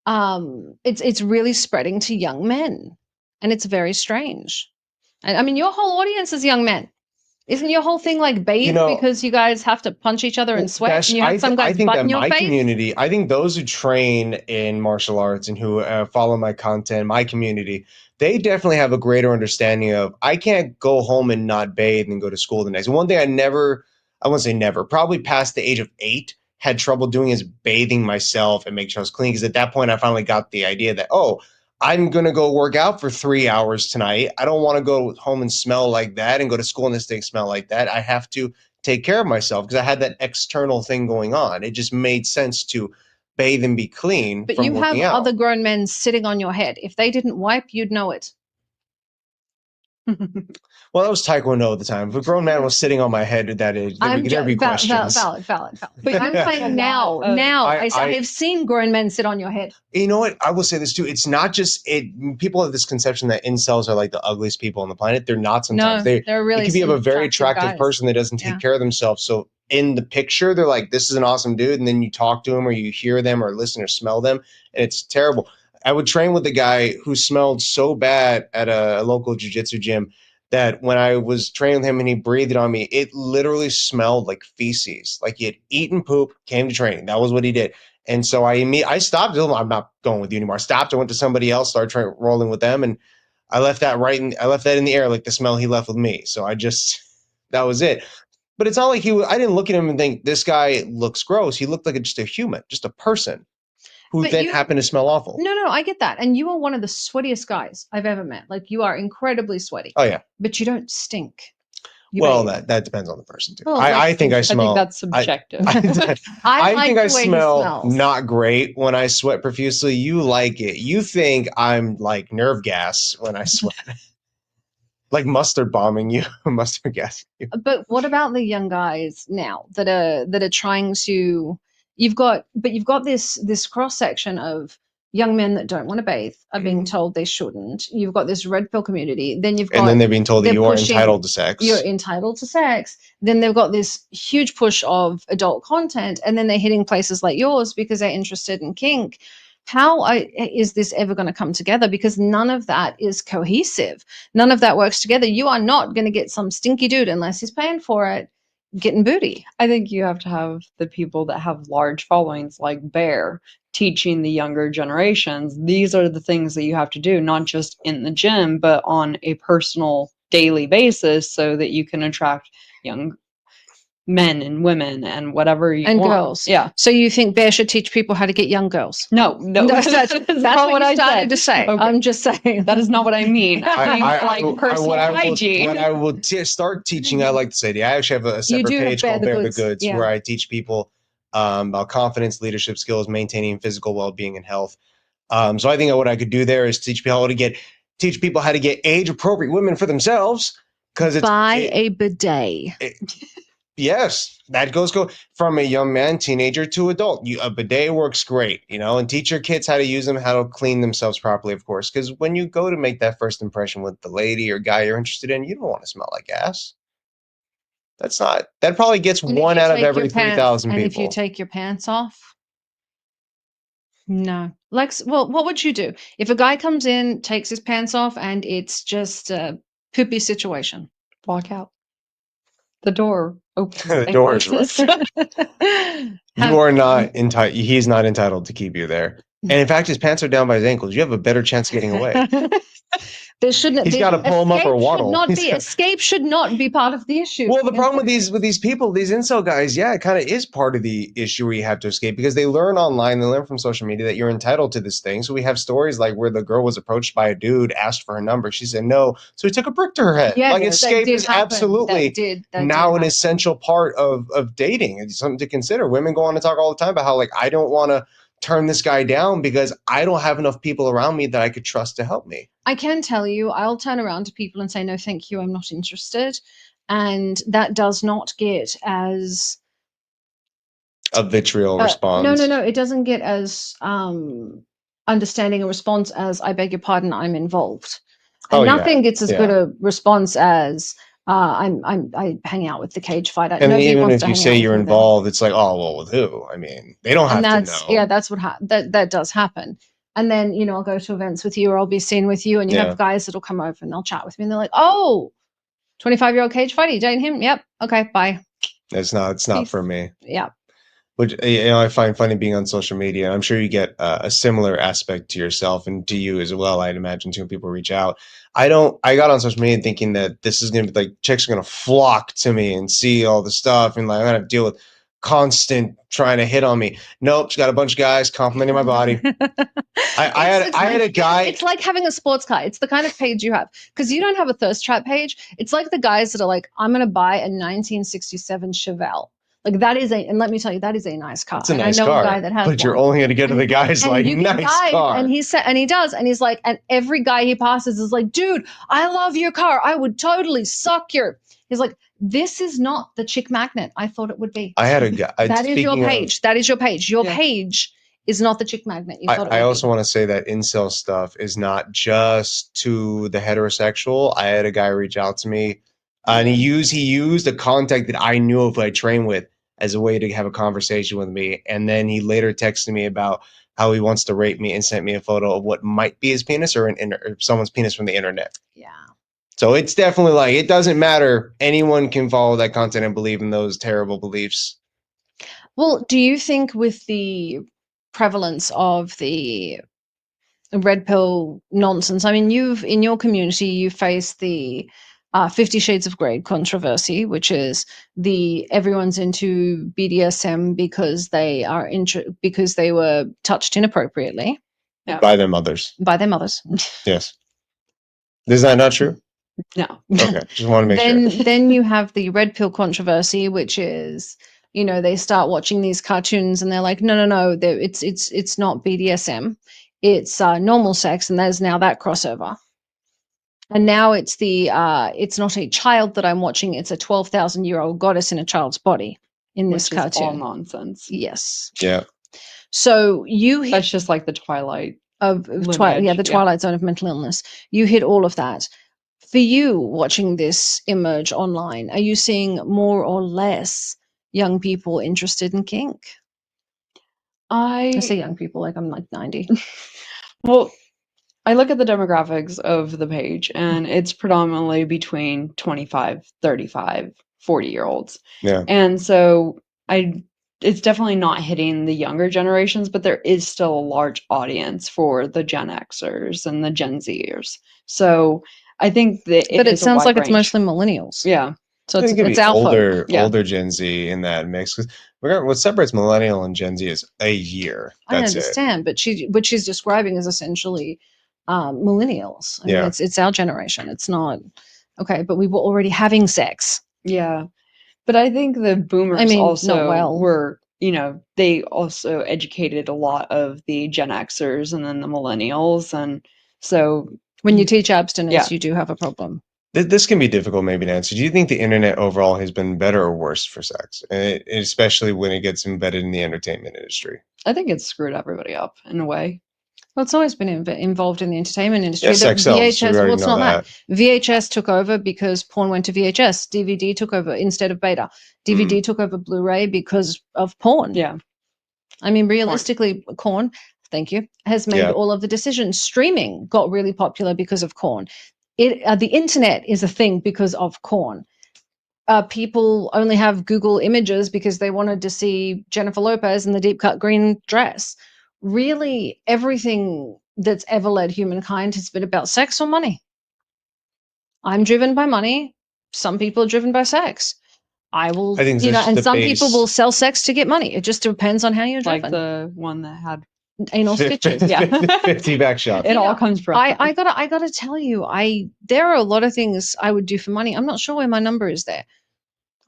It's really spreading to young men, and it's very strange. And I mean, your whole audience is young men. Isn't your whole thing like bathe because you guys have to punch each other and sweat, and you have some guys butt in your face? Community, I think those who train in martial arts and who follow my content, my community, they definitely have a greater understanding of, I can't go home and not bathe and go to school the next. One thing I won't say never, probably past the age of 8, had trouble doing is bathing myself and make sure I was clean. Because at that point, I finally got the idea that, I'm going to go work out for 3 hours tonight. I don't want to go home and smell like that and go to school and this thing smell like that. I have to take care of myself because I had that external thing going on. It just made sense to bathe and be clean. But you have other grown men sitting on your head. If they didn't wipe, you'd know it. Well, that was Taekwondo at the time. If a grown man was sitting on my head at that age, there'd be questions. Valid. But I'm saying now I have seen grown men sit on your head. You know what? I will say this too. It's not just people have this conception that incels are like the ugliest people on the planet. They're not sometimes. No, they're really. It could be a very attractive person that doesn't take care of themselves. So in the picture, they're like, this is an awesome dude. And then you talk to them or you hear them or listen or smell them. And it's terrible. I would train with a guy who smelled so bad at a local jiu-jitsu gym that when I was training with him and he breathed on me, it literally smelled like feces. Like he had eaten poop, came to training. That was what he did. And so I stopped. I'm not going with you anymore. I stopped. I went to somebody else, started rolling with them, and I left that in the air, like the smell he left with me. So that was it. But it's not like I didn't look at him and think this guy looks gross. He looked like just a human, just a person who happened to smell awful. No, I get that. And you are one of the sweatiest guys I've ever met. Like you are incredibly sweaty. Oh yeah. But you don't stink. That depends on the person too. Well, I think I smell. I think that's subjective. I think I smell not great when I sweat profusely. You like it. You think I'm like nerve gas when I sweat. Like mustard bombing you, mustard gas you. But what about the young guys now that are trying to? You've got this cross section of young men that don't want to bathe are being told they shouldn't. You've got this red pill community. Then then they're being told that you are entitled to sex. You're entitled to sex. Then they've got this huge push of adult content, and then they're hitting places like yours because they're interested in kink. How is this ever going to come together? Because none of that is cohesive. None of that works together. You are not going to get some stinky dude unless he's paying for it getting booty. I think you have to have the people that have large followings like Bear teaching the younger generations. These are the things that you have to do, not just in the gym, but on a personal daily basis so that you can attract young men and women and whatever you want. Girls. Yeah. So you think Bear should teach people how to get young girls? No. That's not what I started to say. Okay. I'm just saying. That is not what I mean. I mean personal hygiene. What I will start teaching, I like to say, I actually have a separate page called Bear the Goods where I teach people about confidence, leadership skills, maintaining physical well-being and health. So I think what I could do there is teach people how to get age-appropriate women for themselves. Buy a bidet. Yes, that goes from a young man, teenager to adult. A bidet works great, and teach your kids how to use them, how to clean themselves properly, of course. Because when you go to make that first impression with the lady or guy you're interested in, you don't want to smell like ass. That probably gets 1 out of every 3,000 people. And if you take your pants off? No. What would you do? If a guy comes in, takes his pants off, and it's just a poopy situation? Walk out. The door opens. The door is right. You are not entitled. He's not entitled to keep you there. And in fact, his pants are down by his ankles. You have a better chance of getting away. There shouldn't. He's got to pull him up or waddle. Escape should not be part of the issue. Well, the problem with these people, these incel guys, yeah, it kind of is part of the issue where you have to escape because they learn online, they learn from social media that you're entitled to this thing. So we have stories like where the girl was approached by a dude, asked for her number, she said no, so he took a brick to her head. Yeah, like escape is absolutely now an essential part of dating. It's something to consider. Women go on to talk all the time about how like I don't want to turn this guy down because I don't have enough people around me that I could trust to help me. I can tell you, I'll turn around to people and say, no, thank you, I'm not interested. And that does not get as a vitriol response. No. It doesn't get as understanding a response as I beg your pardon, I'm involved. And nothing gets as good a response as I hang out with the cage fighter. And even if you say you're involved, it's like, oh well, with who? I mean, they don't have to know. Yeah, that's what that does happen. And then I'll go to events with you, or I'll be seen with you, and you have guys that'll come over and they'll chat with me, and they're like, "Oh, 25-year-old cage fighter, you dating him? Yep, okay, bye." It's not for me. Yeah. Which I find funny being on social media. I'm sure you get a similar aspect to yourself and to you as well. I'd imagine too when people reach out. I got on social media thinking that this is gonna be like chicks are gonna flock to me and see all the stuff and like I'm gonna have to deal with constant trying to hit on me. Nope, she got a bunch of guys complimenting my body. I had a guy. It's like having a sports car. It's the kind of page you have because you don't have a thirst trap page. It's like the guys that are like, I'm gonna buy a 1967 Chevelle. Like that is and let me tell you, that is a nice car. It's a nice car. A guy that has but you're only going to get to the guys like nice car. And he said, and he does, and he's like, and every guy he passes is like, dude, I love your car. I would totally suck your. He's like, this is not the chick magnet I thought it would be. I had a guy. That is your page. That is your page. Your page is not the chick magnet. I also want to say that incel stuff is not just to the heterosexual. I had a guy reach out to me. And he used a contact that I knew of who I trained with as a way to have a conversation with me. And then he later texted me about how he wants to rape me and sent me a photo of what might be his penis or someone's penis from the internet. Yeah. So it's definitely like, it doesn't matter. Anyone can follow that content and believe in those terrible beliefs. Well, do you think with the prevalence of the red pill nonsense, I mean, in your community, you face the 50 Shades of Grey controversy, which is everyone's into BDSM because because they were touched inappropriately by their mothers. Yes. Is that not true? No. Okay, just want to make sure. Then you have the red pill controversy, which is they start watching these cartoons and they're like, no, it's not BDSM, it's normal sex, and there's now that crossover. And now it's it's not a child that I'm watching, it's a 12,000-year-old goddess in a child's body in this cartoon. Is all nonsense. Yes. Yeah. So that's just like the Twilight the Twilight Zone of mental illness. You hit all of that. For you watching this emerge online, are you seeing more or less young people interested in kink? I say young people like I'm like 90. Well, I look at the demographics of the page and it's predominantly between 25, 35, 40-year-olds. Yeah. And so it's definitely not hitting the younger generations, but there is still a large audience for the Gen Xers and the Gen Zers. So I think that it sounds like it's mostly millennials. Yeah. So it's alpha. Older Gen Z in that mix. Because what separates millennial and Gen Z is a year. That's I understand, but what she's describing is essentially millennials. I mean, it's our generation. It's not okay, but we were already having sex. Yeah, but I think the boomers were, they also educated a lot of the Gen Xers and then the millennials, and so when you teach abstinence, you do have a problem. This can be difficult maybe to answer. Do you think the internet overall has been better or worse for sex, especially when it gets embedded in the entertainment industry? I think it's screwed everybody up in a way. Well, it's always been involved in the entertainment industry. Yeah, sex sells. VHS, well, it's not that. VHS took over because porn went to VHS. DVD took over instead of beta. DVD took over Blu-ray because of porn. Yeah. I mean, realistically, porn, thank you, has made all of the decisions. Streaming got really popular because of porn. The internet is a thing because of porn. People only have Google images because they wanted to see Jennifer Lopez in the deep cut green dress. really everything that's ever led humankind has been about sex or money. I'm driven by money. Some people are driven by sex. I will, I think you know, that's and the some people base. will sell sex to get money. It just depends on how you're Like driven. the one that had Anal stitches. Yeah. 50 back shot. it all comes from. I gotta tell you, there are a lot of things I would do for money. I'm not sure where my number is there.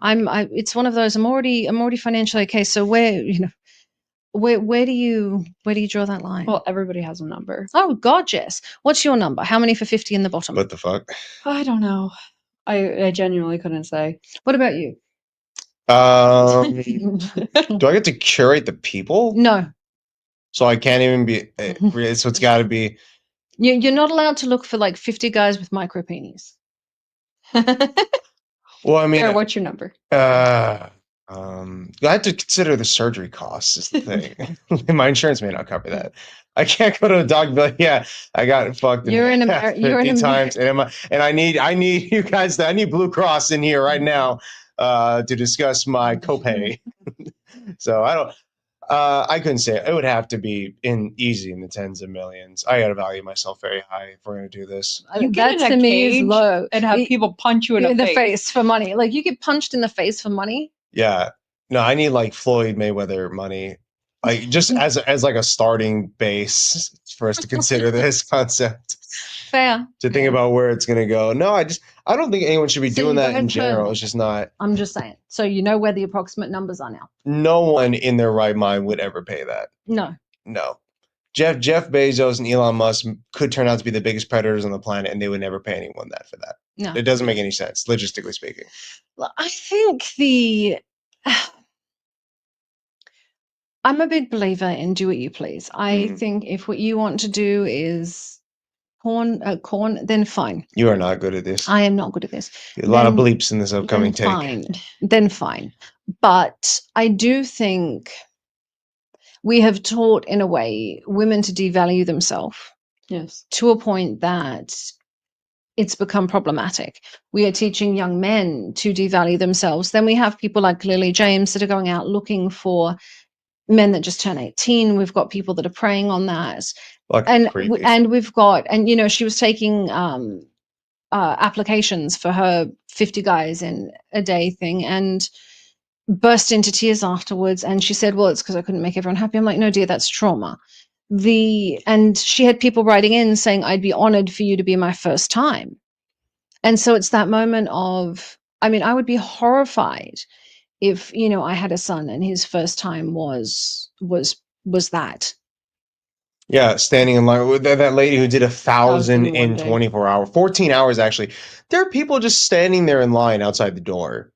It's one of those. I'm already financially okay. So where do you draw that line? Well, everybody has a number. Oh God, yes. What's your number? How many for 50 in the bottom? What the fuck? I don't know. I genuinely couldn't say. What about you? Do I get to curate the people? No. So I can't even be. So it's got to be. You're not allowed to look for like 50 guys with micro penis. Well, I mean, what's your number? I have to consider the surgery costs. Is the thing. My insurance may not cover that. I can't go to a doctor and be like, yeah, I got fucked. You're in America. 50 times, and I need you guys. I need Blue Cross in here right now to discuss my copay. So I don't. I couldn't say it. It would have to be easy in the tens of millions. I got to value myself very high if we're going to do this. That to me is low. And have people punch you in the face for money. Like you get punched in the face for money. Yeah. No, I need like Floyd Mayweather money. Like just as like a starting base for us to consider this concept. Fair. To think about where it's going to go. No, I don't think anyone should be doing that in general. It's just not. I'm just saying. So you know where the approximate numbers are now. No one in their right mind would ever pay that. No. Jeff Bezos and Elon Musk could turn out to be the biggest predators on the planet, and they would never pay anyone that for that. No. It doesn't make any sense, logistically speaking. Well, I think I'm a big believer in do what you please. I think if what you want to do is corn, then fine. You are not good at this. I am not good at this. A lot of bleeps in this upcoming take. Then fine. But I do think we have taught, in a way, women to devalue themselves. Yes. To a point that it's become problematic. We are teaching young men to devalue themselves. Then we have people like Lily James that are going out looking for men that just turn 18. We've got people that are preying on that. And we've got, you know, she was taking applications for her 50 guys in a day thing and burst into tears afterwards. And she said, well, it's because I couldn't make everyone happy. I'm like, no, dear, that's trauma. And she had people writing in saying, I'd be honored for you to be my first time. And so it's that moment of, I mean, I would be horrified if, you know, I had a son and his first time was that. Yeah, standing in line with that lady who did 1,000 in 24 hours, 14 hours actually. There are people just standing there in line outside the door.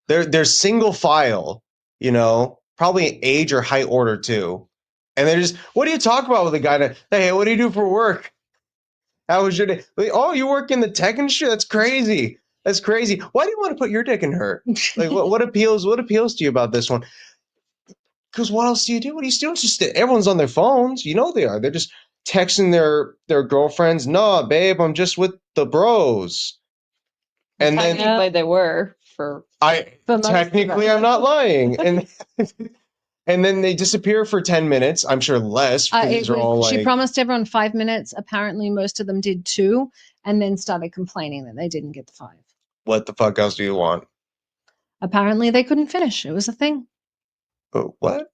They're single file, you know, probably age or height order too. And they're just, what do you talk about with a guy that, hey, what do you do for work? How was your day? Like, oh, you work in the tech industry? That's crazy. That's crazy. Why do you want to put your dick in her? Like, what appeals to you about this one? Because what else do you do? What are you doing? Just everyone's on their phones. You know they are. They're just texting their girlfriends. No, babe, I'm just with the bros. And technically they were for technically I'm not lying. And then they disappear for 10 minutes. I'm sure less. She promised everyone 5 minutes. Apparently, most of them did 2, and then started complaining that they didn't get the 5. What the fuck else do you want? Apparently, they couldn't finish. It was a thing. What?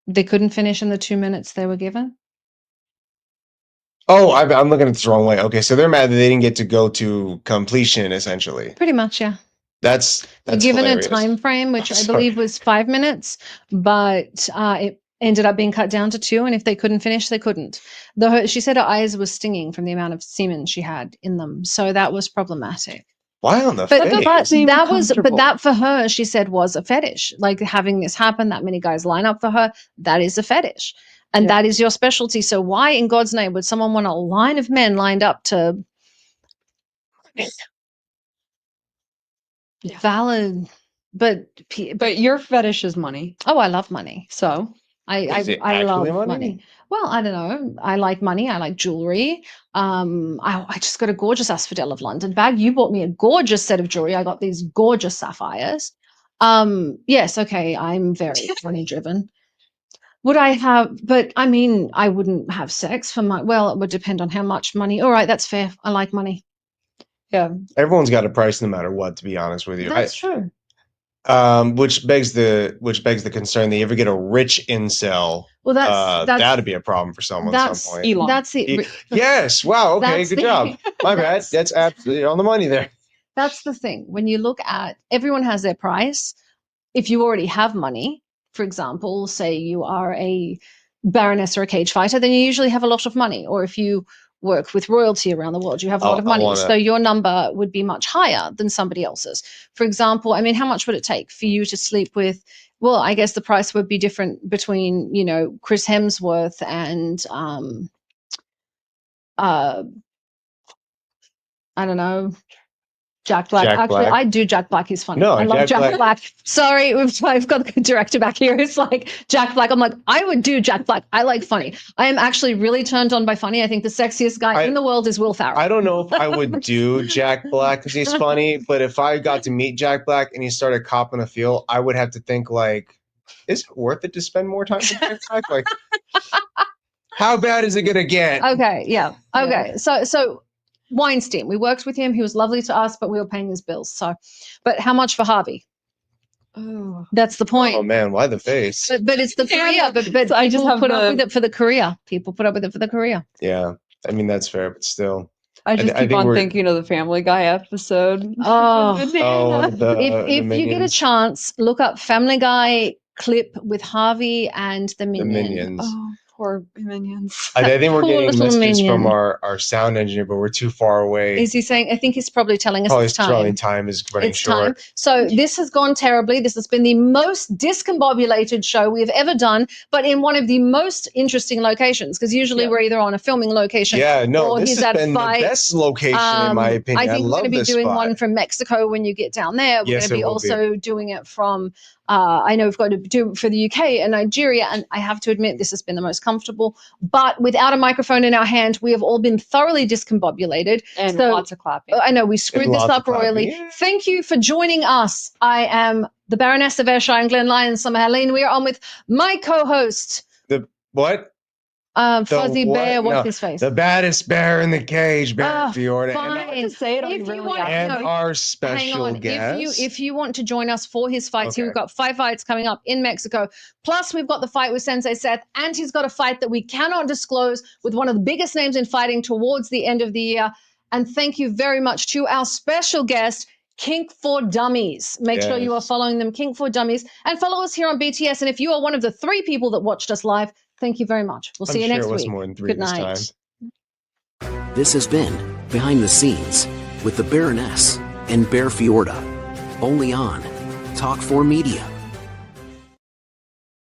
They couldn't finish in the 2 minutes they were given. Oh, I'm looking at this the wrong way. Okay, so they're mad that they didn't get to go to completion, essentially. Pretty much, yeah. That's given hilarious. a time frame, which I believe was 5 minutes, but it ended up being cut down to 2. And if they couldn't finish, they couldn't. She said her eyes were stinging from the amount of semen she had in them, so that was problematic. Why on the face? But that for her, she said, was a fetish. Like having this happen, that many guys line up for her, that is a fetish, and that is your specialty. So why, in God's name, would someone want a line of men lined up to? Yeah. Valid, but your fetish is money. Oh, I love money. So I love money. Well, I don't know. I like money. I like jewelry. I just got a gorgeous Asphodel of London bag. You bought me a gorgeous set of jewelry. I got these gorgeous sapphires. Yes, okay. I'm very money driven. Would I have, but I mean, I wouldn't have sex for my, well, it would depend on how much money. All right, that's fair. I like money. Yeah. Everyone's got a price no matter what, to be honest with you. That's true. Which begs the concern that you ever get a rich incel. Well, that's that'd be a problem for someone at some point. Elon. That's it. Yes. Wow. Okay. That's Good job. My bad. That's absolutely on the money there. That's the thing. When you look at, everyone has their price. If you already have money, for example, say you are a baroness or a cage fighter, then you usually have a lot of money. Or if you work with royalty around the world, you have a lot of money. So your number would be much higher than somebody else's. For example, I mean, how much would it take for you to sleep with, well, I guess the price would be different between, you know, Chris Hemsworth and, I don't know, Jack Black. Actually, I do Jack Black. He's funny. No, I love Jack Black. Sorry, I've got the director back here. It's like Jack Black. I'm like, I would do Jack Black. I like funny. I am actually really turned on by funny. I think the sexiest guy in the world is Will Ferrell. I don't know if I would do Jack Black because he's funny, but if I got to meet Jack Black and he started copping a feel, I would have to think like, is it worth it to spend more time with Jack Black? Like, how bad is it gonna get? Okay, yeah. Okay, so Weinstein, we worked with him. He was lovely to us, but we were paying his bills. So, but how much for Harvey? Oh, that's the point. Oh man, why the face? But it's the career. But so I just have put up with it for the career. People put up with it for the career. Yeah, I mean that's fair, but still. I just keep on thinking of the Family Guy episode. Oh, if you get a chance, look up Family Guy clip with Harvey and the Minions. Oh, poor Minions. I think we're getting messages from our sound engineer, but we're too far away. Is he saying? I think he's probably telling us it's time. Probably time is running short. Time. So this has gone terribly. This has been the most discombobulated show we have ever done, but in one of the most interesting locations, because usually we're either on a filming location. Yeah, no, or this he's has at been a fight. the best location in my opinion. I think we're going to be doing spot. one from Mexico when you get down there. We're going to be also doing it from. I know we've got to do it for the UK and Nigeria, and I have to admit this has been the most comfortable. But without a microphone in our hand, we have all been thoroughly discombobulated. And lots of clapping. I know we screwed this up royally. Yeah. Thank you for joining us. I am the Baroness of Ayrshire and Glen Lyon, Summer Helene. We are on with my co-host. The what? Fuzzy Bear, what's his face? The baddest bear in the cage, Bear Fiorda. And say it really our special guest. If you want to join us for his fights, we've got 5 fights coming up in Mexico. Plus, we've got the fight with Sensei Seth, and he's got a fight that we cannot disclose with one of the biggest names in fighting towards the end of the year. And thank you very much to our special guest, Kink4Dummies. Make sure you are following them, Kink4Dummies, and follow us here on BTS. And if you are one of the 3 people that watched us live, thank you very much. We'll see you next week. More than 3 Good this night. Time. This has been Behind the Scenes with the Baroness and Bear Fiorda. Only on Talk4 Media.